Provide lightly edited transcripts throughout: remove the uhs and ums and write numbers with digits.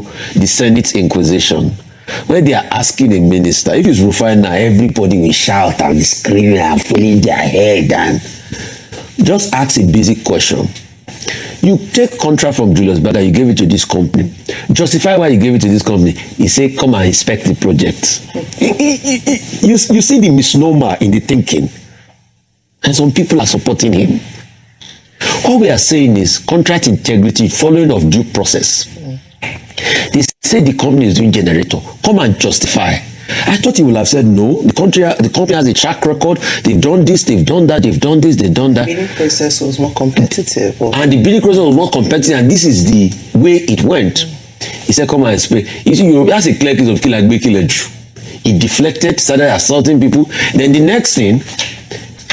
the Senate Inquisition, where they are asking a minister, if it's Rufai now, everybody will shout and scream and pulling their head, and just ask a basic question. You take contract from Julius Berger, you gave it to this company. Justify why you gave it to this company. He said, come and inspect the project. You see the misnomer in the thinking. And some people are supporting him. All we are saying is contract integrity, following of due process. They say the company is doing generator. Come and justify. I thought he would have said no. The company has a track record. They've done this, they've done that, they've done this, they've done that. The bidding process was more competitive. And the bidding process was more competitive, and this is the way it went. He said, come and explain. You see, that's a clear case of Kilagbe. He deflected, started assaulting people. Then the next thing,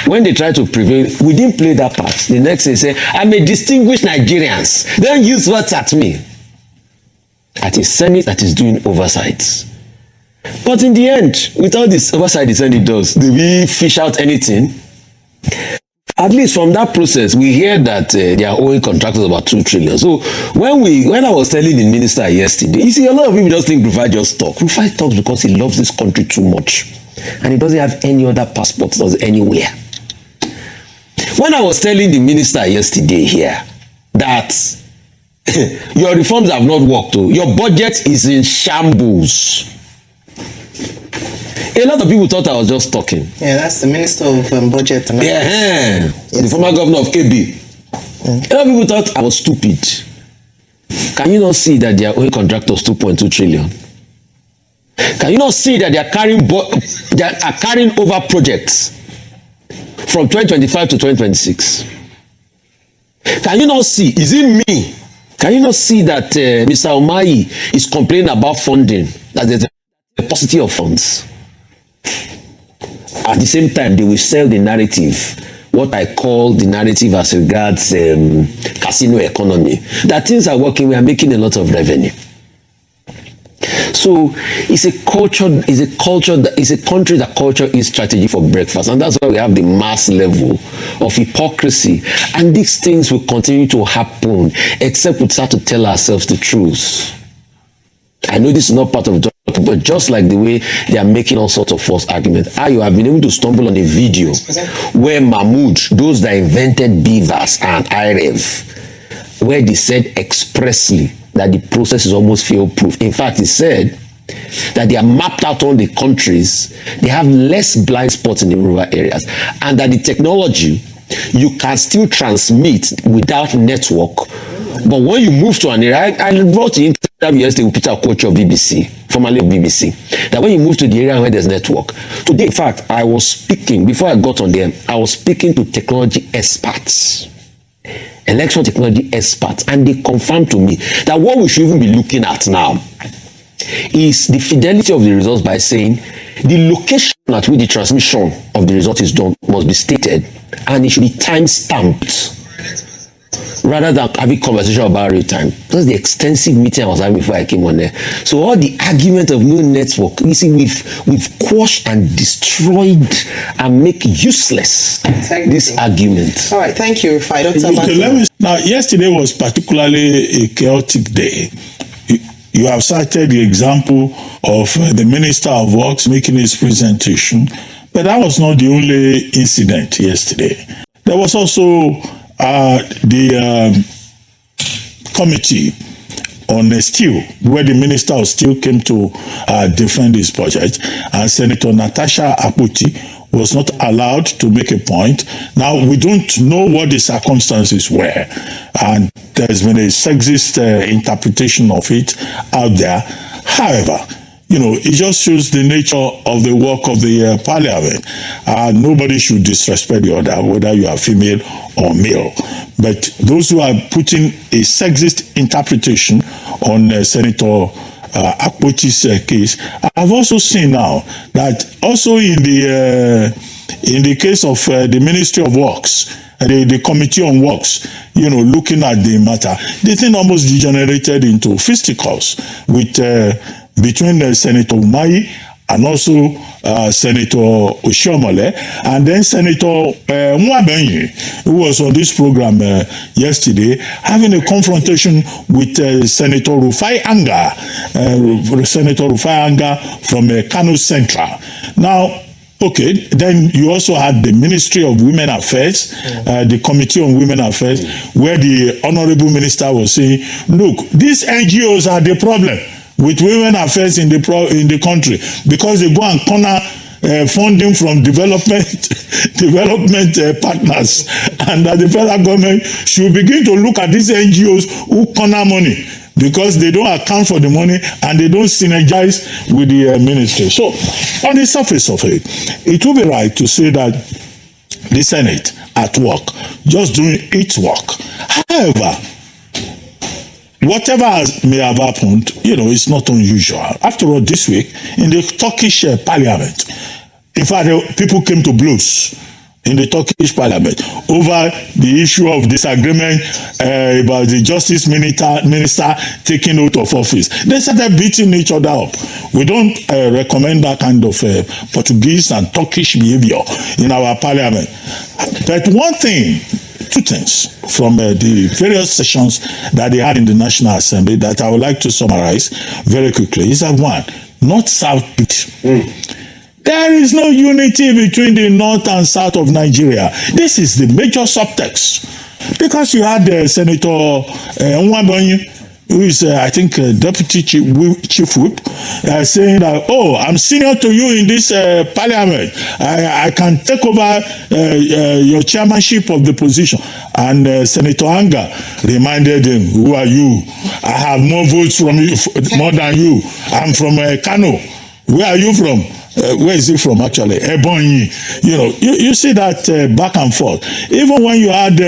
when they try to prevail, we didn't play that part. The next thing, say, I'm a distinguished Nigerians. Don't use words at me. At a Senate that is doing oversight. But in the end, with all this oversight the Senate does, do we fish out anything? At least from that process, we hear that they are owing contractors about 2 trillion. So when I was telling the minister yesterday, you see, a lot of people just think Rufai just talk. Rufai talks because he loves this country too much. And he doesn't have any other passports anywhere. When I was telling the minister yesterday here that your reforms have not worked, your budget is in shambles. A lot of people thought I was just talking. Yeah, that's the Minister of Budget. And yes, the former governor of KB. A lot of people thought I was stupid. Can you not see that they are owing contractors 2.2 trillion? Can you not see that they are carrying over projects from 2025 to 2026? Can you not see? Is it me? Can you not see that Mr. Umahi is complaining about funding, that there's a paucity of funds? At the same time, they will sell the narrative, what I call the narrative as regards casino economy, that things are working, we are making a lot of revenue. So it's a country that culture is strategy for breakfast, and that's why we have the mass level of hypocrisy. And these things will continue to happen except we start to tell ourselves the truth. I know this is not part of the talk, but just like the way they are making all sorts of false arguments, you have been able to stumble on a video where Mahmoud, those that invented beavers and IREV, where they said expressly that the process is almost fail-proof. In fact, he said that they are mapped out on the countries, they have less blind spots in the rural areas, and that the technology, you can still transmit without network. But when you move to an area, I brought the interview yesterday with Peter Okoche of BBC, formerly of BBC, that when you move to the area where there's network. Today, in fact, I was speaking, before I got on there, I was speaking to technology experts, election technology experts, and they confirmed to me that what we should even be looking at now is the fidelity of the results by saying the location at which the transmission of the result is done must be stated, and it should be time-stamped rather than having conversation about real time. That's the extensive meeting I was having before I came on there. So all the argument of no network, you see, we've quashed and destroyed and make useless this argument. All right, thank you, Rufai. Now, yesterday was particularly a chaotic day. You have cited the example of the Minister of Works making his presentation, but that was not the only incident yesterday. There was also the committee on steel, where the Minister of Steel came to defend his budget, and Senator Natasha Akpoti was not allowed to make a point. Now, we don't know what the circumstances were, and there's been a sexist interpretation of it out there. However, you know, it just shows the nature of the work of the parliament. Nobody should disrespect the other, whether you are female or male. But those who are putting a sexist interpretation on Senator Akpoti's case, I've also seen now that also in the case of the Ministry of Works, the Committee on Works, you know, looking at the matter, the thing almost degenerated into fisticuffs with between Senator Umahi and also Senator Oshiomhole, and then Senator Nwabenyi, who was on this program yesterday, having a confrontation with Senator Rufai Anga from Kano Central. Now, okay, then you also had the Ministry of Women Affairs, the Committee on Women Affairs, where the Honorable Minister was saying, look, these NGOs are the problem with women affairs in the country, because they go and corner funding from development partners, and that the federal government should begin to look at these NGOs who corner money, because they don't account for the money and they don't synergize with the ministry. So, on the surface of it, it will be right to say that the Senate at work, just doing its work. However, whatever may have happened, it's not unusual. After all, this week, in the Turkish parliament, in fact, people came to blows in the Turkish parliament over the issue of disagreement about the justice minister taking out of office. They started beating each other up. We don't recommend that kind of Portuguese and Turkish behavior in our parliament. But two things from the various sessions that they had in the National Assembly that I would like to summarize very quickly is that one, North-South split. There is no unity between the north and south of Nigeria. This is the major subtext. Because you had Senator Nwabenyi, who is, I think, Deputy Chief Whip, saying that, oh, I'm senior to you in this parliament. I can take over your chairmanship of the position. And Senator Anga reminded him, who are you? I have more votes from you, more than you. I'm from Kano. Where are you from? Where is he from actually? Ebonyi. You see that back and forth. Even when you had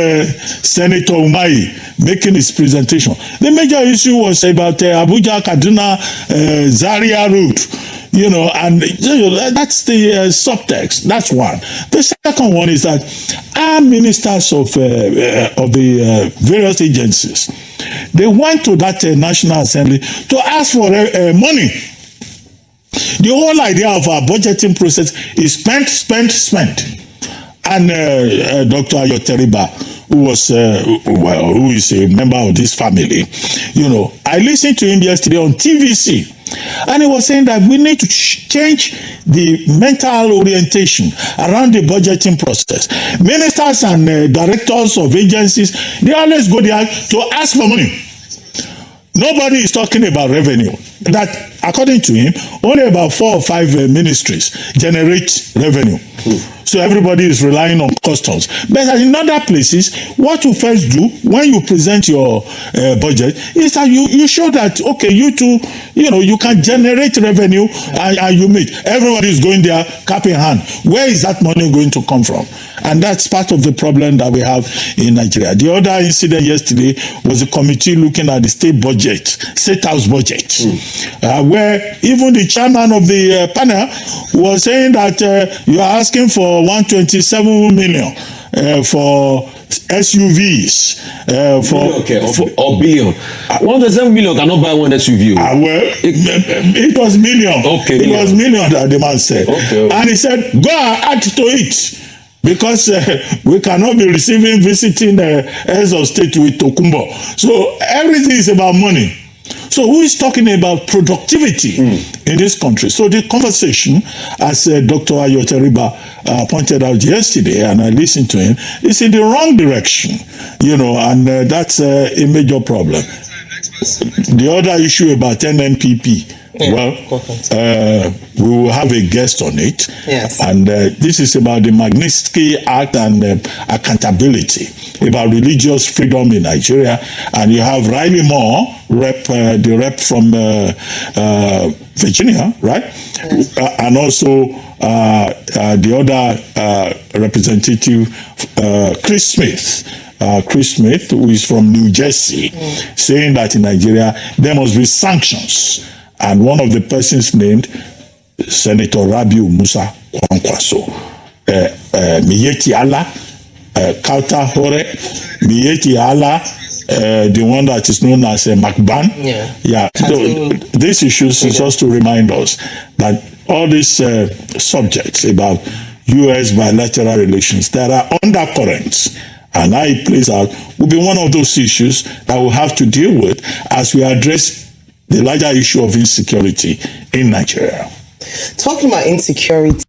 Senator Umahi making his presentation, the major issue was about Abuja, Kaduna, Zaria route. And that's the subtext. That's one. The second one is that our ministers of the various agencies, they went to that National Assembly to ask for money. The whole idea of our budgeting process is spent. And Dr. Ayoteriba, who is a member of this family, I listened to him yesterday on TVC, and he was saying that we need to change the mental orientation around the budgeting process. Ministers and directors of agencies, they always go there to ask for money. Nobody is talking about revenue. That, according to him, only about 4 or 5 ministries generate revenue. So everybody is relying on customs. But in other places, what you first do when you present your budget is that you show that, okay, you too, you can generate revenue and you meet. Everybody is going there cap in hand. Where is that money going to come from? And that's part of the problem that we have in Nigeria. The other incident yesterday was a committee looking at the state house budget, where even the chairman of the panel was saying that you are asking for 127 million for SUVs. Or billion. 127 million cannot buy one SUV. It was million. Okay, it was million that the man said. Okay. And he said, go and add to it. Because we cannot be visiting heads of state with Tokumbo. So everything is about money. So who is talking about productivity in this country? So the conversation, as Dr. Ayoteriba pointed out yesterday, and I listened to him, is in the wrong direction, and that's a major problem. The other issue about NNPP, we will have a guest on it. Yes. And this is about the Magnitsky Act and accountability, about religious freedom in Nigeria. And you have Riley Moore, the rep from Virginia, right? Yes. And also the other representative, Chris Smith, who is from New Jersey, saying that in Nigeria there must be sanctions. And one of the persons named Senator Rabiu Musa Kwankwaso, Miyeti Allah, Kauta Hore, Miyeti Allah, the one that is known as Makban. Yeah. So these issues is just to remind us that all these subjects about U.S. bilateral relations, there are undercurrents, and how it plays out will be one of those issues that we'll have to deal with as we address the larger issue of insecurity in Nigeria. Talking about insecurity